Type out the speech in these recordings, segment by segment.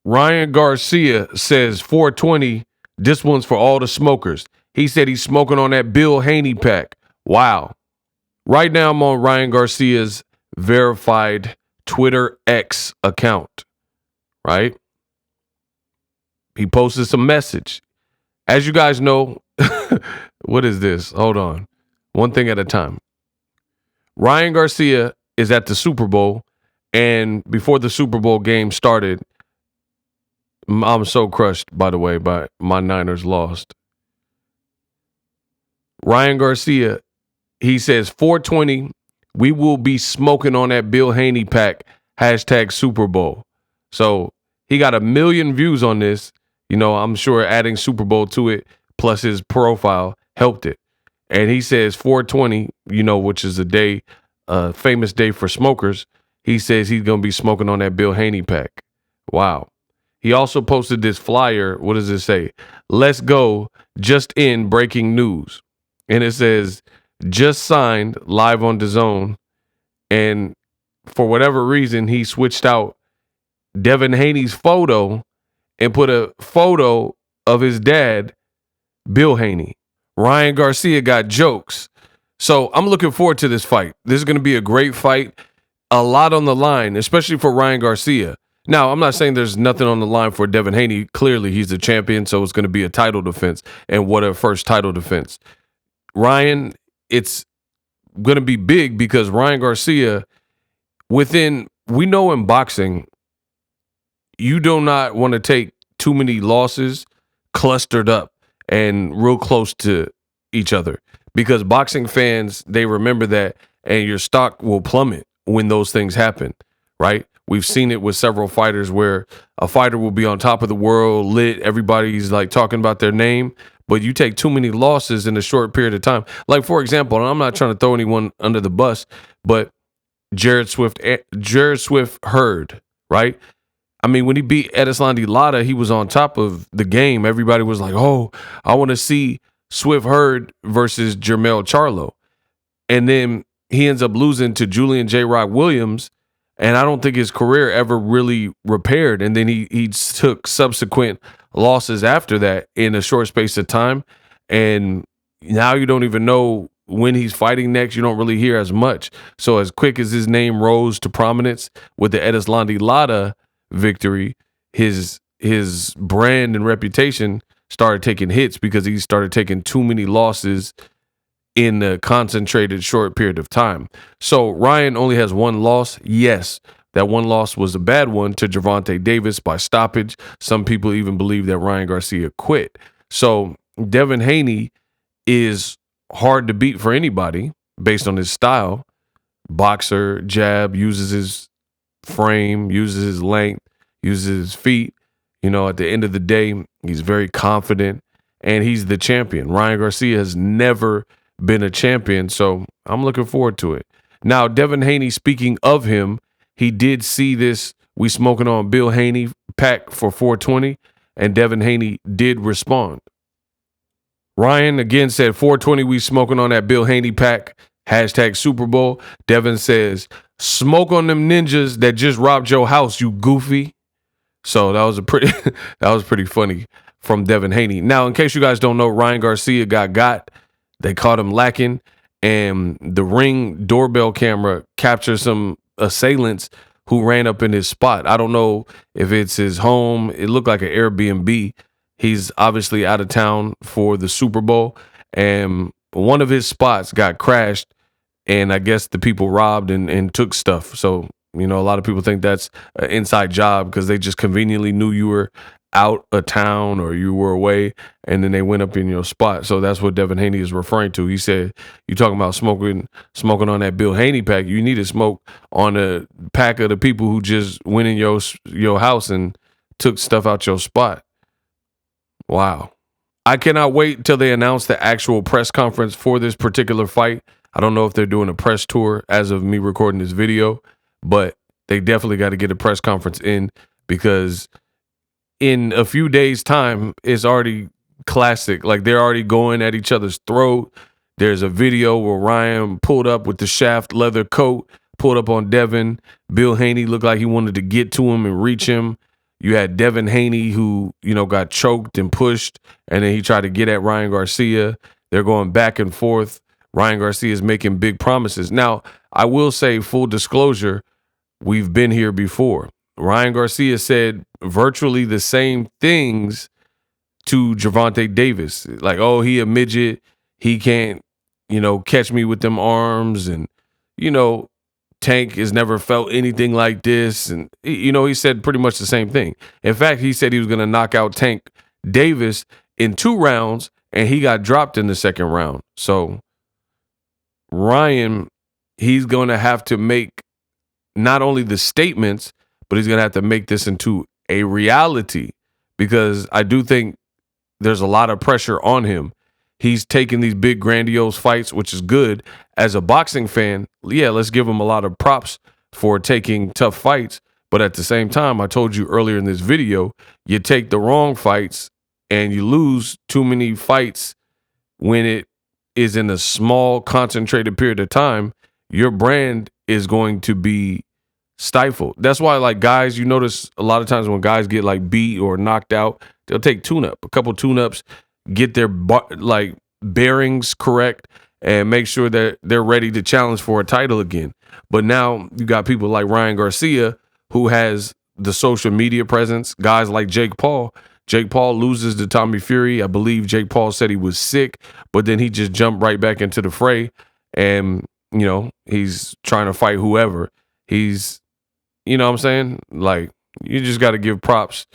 Ryan Garcia says 420, this one's for all the smokers. He said he's smoking on that Bill Haney pack. Wow. Right now I'm on Ryan Garcia's verified Twitter X account, right? He posted some message. As you guys know, what is this? Hold on. One thing at a time. Ryan Garcia is at the Super Bowl, and before the Super Bowl game started, I'm so crushed, by the way, by my Niners lost. Ryan Garcia, he says, 420, we will be smoking on that Bill Haney pack, hashtag Super Bowl. So he got 1 million views on this. You know, I'm sure adding Super Bowl to it, plus his profile, helped it. And he says 420, you know, which is a day, famous day for smokers. He says he's going to be smoking on that Bill Haney pack. Wow. He also posted this flyer. What does it say? Let's go, just in breaking news. And it says, just signed live on DAZN. And for whatever reason, he switched out Devin Haney's photo and put a photo of his dad, Bill Haney. Ryan Garcia got jokes. So I'm looking forward to this fight. This is going to be a great fight. A lot on the line, especially for Ryan Garcia. Now, I'm not saying there's nothing on the line for Devin Haney. Clearly, he's the champion, so it's going to be a title defense. And what a first title defense. Ryan, it's going to be big because Ryan Garcia, we know in boxing, you do not want to take too many losses clustered up and real close to each other, because boxing fans, they remember that, and your stock will plummet when those things happen, right? We've seen it with several fighters where a fighter will be on top of the world, lit, everybody's like talking about their name, but you take too many losses in a short period of time. Like, for example, and I'm not trying to throw anyone under the bus, but Jared Swift Hurd, right? I mean, when he beat Edeslandi Lara, he was on top of the game. Everybody was like, oh, I want to see Swift Hurd versus Jermell Charlo. And then he ends up losing to Julian J. Rock Williams, and I don't think his career ever really repaired. And then he took subsequent losses after that in a short space of time. And now you don't even know when he's fighting next. You don't really hear as much. So as quick as his name rose to prominence with the Edeslandi Lara victory, his brand and reputation started taking hits because he started taking too many losses in a concentrated short period of time. So Ryan only has one loss. Yes, that one loss was a bad one to Gervonta Davis by stoppage. Some people even believe that Ryan Garcia quit. So Devin Haney is hard to beat for anybody based on his style. Boxer, jab, uses his frame, uses his length, uses his feet. You know, at the end of the day, he's very confident, and he's the champion. Ryan Garcia has never been a champion, so I'm looking forward to it. Now, Devin Haney, speaking of him, he did see this. We smoking on Bill Haney pack for 420, and Devin Haney did respond. Ryan again said 420, we smoking on that Bill Haney pack, hashtag Super Bowl. Devin says, smoke on them ninjas that just robbed your house, you goofy. So that was pretty funny from Devin Haney. Now, in case you guys don't know, Ryan Garcia got. They caught him lacking, and the Ring doorbell camera captured some assailants who ran up in his spot. I don't know if it's his home. It looked like an Airbnb. He's obviously out of town for the Super Bowl, and one of his spots got crashed, and I guess the people robbed and took stuff. So, you know, a lot of people think that's an inside job because they just conveniently knew you were out of town or you were away, and then they went up in your spot. So that's what Devin Haney is referring to. He said, you talking about smoking on that Bill Haney pack, you need to smoke on a pack of the people who just went in your house and took stuff out your spot. Wow. I cannot wait till they announce the actual press conference for this particular fight. I don't know if they're doing a press tour as of me recording this video, but they definitely got to get a press conference in, because in a few days' time, it's already classic. Like, they're already going at each other's throat. There's a video where Ryan pulled up with the shaft leather coat, pulled up on Devin. Bill Haney looked like he wanted to get to him and reach him. You had Devin Haney, who, got choked and pushed, and then he tried to get at Ryan Garcia. They're going back and forth. Ryan Garcia is making big promises. Now, I will say, full disclosure, we've been here before. Ryan Garcia said virtually the same things to Gervonta Davis. Like, oh, he a midget. He can't, catch me with them arms. And, Tank has never felt anything like this. And, he said pretty much the same thing. In fact, he said he was going to knock out Tank Davis in 2 rounds, and he got dropped in the second round. So Ryan, he's going to have to make not only the statements, but he's going to have to make this into a reality, because I do think there's a lot of pressure on him. He's taking these big, grandiose fights, which is good. As a boxing fan, yeah, let's give him a lot of props for taking tough fights. But at the same time, I told you earlier in this video, you take the wrong fights and you lose too many fights when it is in a small, concentrated period of time. Your brand is going to be stifled. That's why, like, guys, you notice a lot of times when guys get like beat or knocked out, they'll take a couple tune-ups, get their bearings correct, and make sure that they're ready to challenge for a title again. But now you got people like Ryan Garcia, who has the social media presence. Guys like Jake Paul. Jake Paul loses to Tommy Fury. I believe Jake Paul said he was sick, but then he just jumped right back into the fray, and he's trying to fight whoever. He's, what I'm saying? Like, you just got to give props.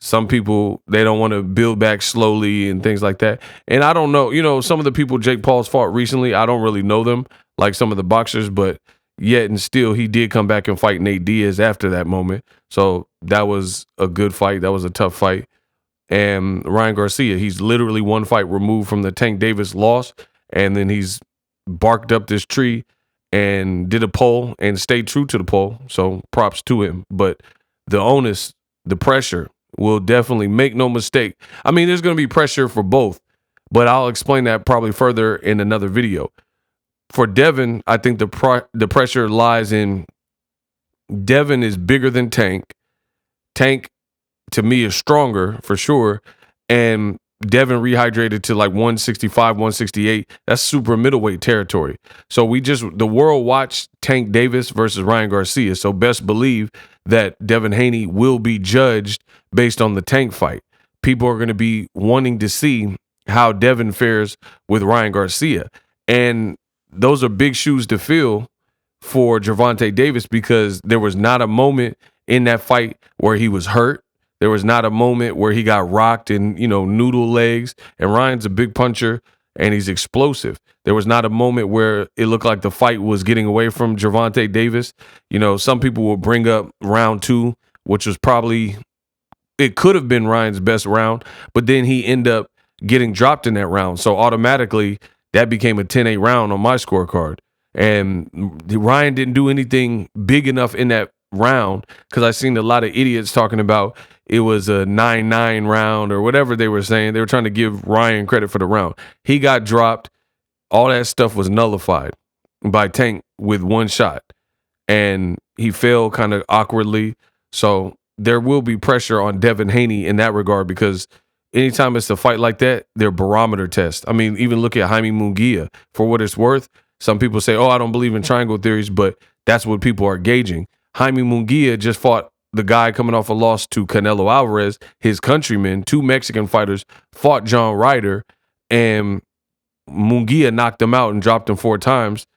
Some people, they don't want to build back slowly and things like that. And I don't know, some of the people Jake Paul's fought recently, I don't really know them, like some of the boxers, but yet and still he did come back and fight Nate Diaz after that moment. So that was a good fight. That was a tough fight. And Ryan Garcia, he's literally 1 fight removed from the Tank Davis loss, and then he's barked up this tree and did a poll and stayed true to the poll. So props to him. But the onus, the pressure, will definitely, make no mistake. I mean, there's going to be pressure for both, but I'll explain that probably further in another video. For Devin, I think the pressure lies in Devin is bigger than Tank. Tank, to me, is stronger for sure. And Devin rehydrated to like 165, 168. That's super middleweight territory. So the world watched Tank Davis versus Ryan Garcia. So best believe that Devin Haney will be judged based on the Tank fight. People are going to be wanting to see how Devin fares with Ryan Garcia. And those are big shoes to fill for Gervonta Davis, because there was not a moment in that fight where he was hurt. There was not a moment where he got rocked and, noodle legs. And Ryan's a big puncher and he's explosive. There was not a moment where it looked like the fight was getting away from Gervonta Davis. Some people will bring up round 2, which was probably, it could have been Ryan's best round, but then he ended up getting dropped in that round. So automatically that became a 10-8 round on my scorecard. And Ryan didn't do anything big enough in that round, because I seen a lot of idiots talking about it was a 9-9 round or whatever they were saying. They were trying to give Ryan credit for the round. He got dropped. All that stuff was nullified by Tank with 1 shot, and he fell kind of awkwardly. So there will be pressure on Devin Haney in that regard, because anytime it's a fight like that, they're barometer tests. I mean, even look at Jaime Munguia. For what it's worth, some people say, oh, I don't believe in triangle theories, but that's what people are gauging. Jaime Munguia just fought the guy coming off a loss to Canelo Alvarez, his countryman. 2 Mexican fighters fought John Ryder, and Munguia knocked him out and dropped him 4 times.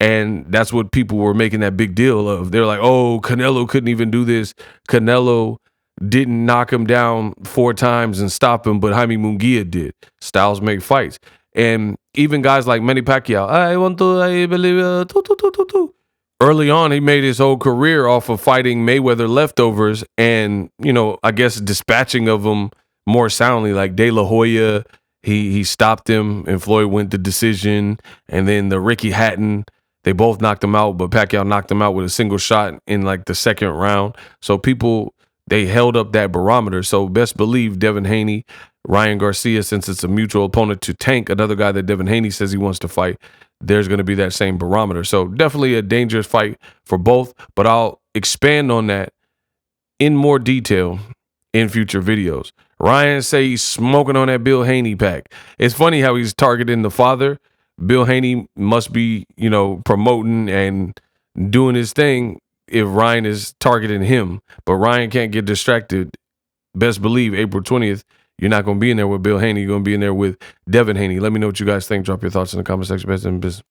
And that's what people were making that big deal of. They're like, oh, Canelo couldn't even do this. Canelo didn't knock him down 4 times and stop him, but Jaime Munguia did. Styles make fights. And even guys like Manny Pacquiao, I believe, early on, he made his whole career off of fighting Mayweather leftovers and, I guess dispatching of them more soundly. Like De La Hoya, he stopped him and Floyd went the decision. And then the Ricky Hatton, they both knocked him out, but Pacquiao knocked him out with a single shot in like the second round. So people, they held up that barometer. So best believe Devin Haney, Ryan Garcia, since it's a mutual opponent to Tank, another guy that Devin Haney says he wants to fight, there's going to be that same barometer. So definitely a dangerous fight for both, but I'll expand on that in more detail in future videos. Ryan say he's smoking on that Bill Haney pack. It's funny how he's targeting the father. Bill Haney must be, promoting and doing his thing if Ryan is targeting him. But Ryan can't get distracted. Best believe April 20th, you're not going to be in there with Bill Haney. You're going to be in there with Devin Haney. Let me know what you guys think. Drop your thoughts in the comment section. Best in business.